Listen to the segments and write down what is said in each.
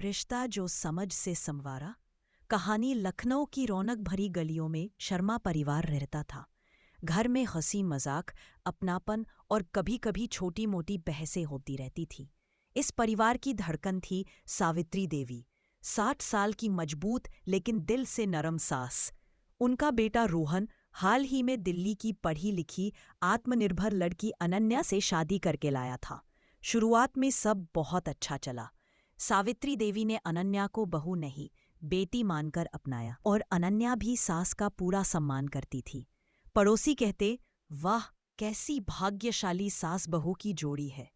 रिश्ता जो समझ से संवारा। कहानी लखनऊ की रौनक भरी गलियों में शर्मा परिवार रहता था। घर में हंसी मजाक, अपनापन और कभी कभी छोटी मोटी बहसें होती रहती थी। इस परिवार की धड़कन थी सावित्री देवी, 60 साल की मजबूत लेकिन दिल से नरम सास। उनका बेटा रोहन हाल ही में दिल्ली की पढ़ी लिखी आत्मनिर्भर लड़की अनन्या से शादी करके लाया था। शुरुआत में सब बहुत अच्छा चला। सावित्री देवी ने अनन्या को बहू नहीं, बेटी मानकर अपनाया और अनन्या भी सास का पूरा सम्मान करती थी। पड़ोसी कहते, वाह कैसी भाग्यशाली सास बहू की जोड़ी है।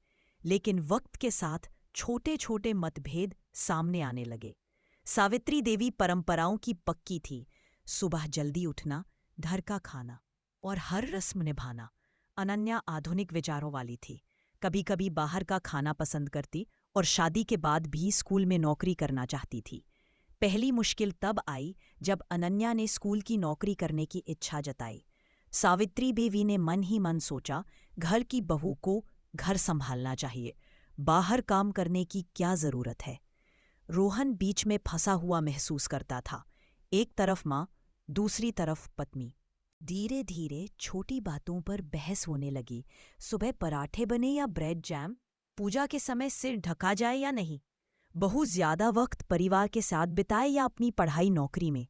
लेकिन वक्त के साथ छोटे छोटे मतभेद सामने आने लगे। सावित्री देवी परंपराओं की पक्की थी, सुबह जल्दी उठना, घर का खाना और हर रस्म निभाना। अनन्या आधुनिक विचारों वाली थी, कभी कभी बाहर का खाना पसंद करती और शादी के बाद भी स्कूल में नौकरी करना चाहती थी। पहली मुश्किल तब आई जब अनन्या ने स्कूल की नौकरी करने की इच्छा जताई। सावित्री देवी ने मन ही मन सोचा, घर की बहू को घर संभालना चाहिए, बाहर काम करने की क्या जरूरत है। रोहन बीच में फंसा हुआ महसूस करता था, एक तरफ माँ, दूसरी तरफ पत्नी। धीरे धीरे छोटी बातों पर बहस होने लगी। सुबह पराठे बने या ब्रेड जैम, पूजा के समय सिर ढका जाए या नहीं, बहू ज्यादा वक्त परिवार के साथ बिताए या अपनी पढ़ाई नौकरी में।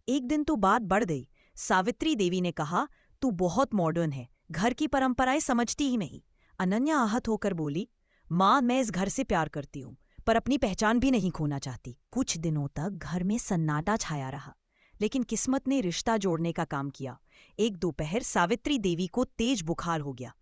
एक दिन तो बात बढ़ गई। सावित्री देवी ने कहा, तू बहुत मॉडर्न है, घर की परंपराएं समझती ही नहीं। अनन्या आहत होकर बोली, माँ मैं इस घर से प्यार करती हूँ, पर अपनी पहचान भी नहीं खोना चाहती। कुछ दिनों तक घर में सन्नाटा छाया रहा, लेकिन किस्मत ने रिश्ता जोड़ने का काम किया। एक दोपहर सावित्री देवी को तेज बुखार हो गया।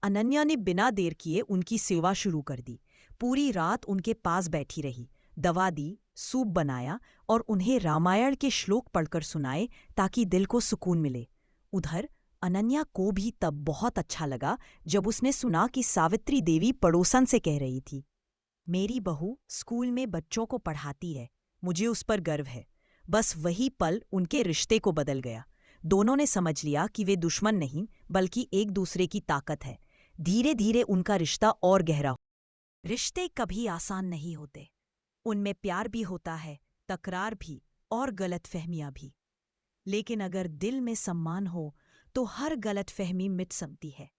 अनन्या ने बिना देर किए उनकी सेवा शुरू कर दी। पूरी रात उनके पास बैठी रही, दवा दी, सूप बनाया और उन्हें रामायण के श्लोक पढ़कर सुनाए ताकि दिल को सुकून मिले। उधर अनन्या को भी तब बहुत अच्छा लगा जब उसने सुना कि सावित्री देवी पड़ोसन से कह रही थी, मेरी बहू स्कूल में बच्चों को पढ़ाती है, मुझे उस पर गर्व है। बस वही पल उनके रिश्ते को बदल गया। दोनों ने समझ लिया कि वे दुश्मन नहीं बल्कि एक दूसरे की ताकत है। धीरे धीरे उनका रिश्ता और गहरा। रिश्ते कभी आसान नहीं होते, उनमें प्यार भी होता है, तकरार भी और गलतफहमियां भी। लेकिन अगर दिल में सम्मान हो तो हर गलतफहमी मिट सकती है।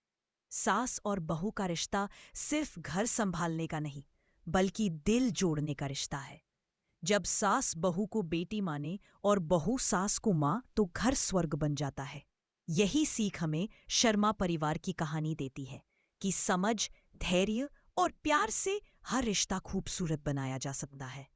सास और बहू का रिश्ता सिर्फ घर संभालने का नहीं बल्कि दिल जोड़ने का रिश्ता है। जब सास बहू को बेटी माने और बहू सास को माँ, तो घर स्वर्ग बन जाता है। यही सीख हमें शर्मा परिवार की कहानी देती है कि समझ, धैर्य और प्यार से हर रिश्ता खूबसूरत बनाया जा सकता है।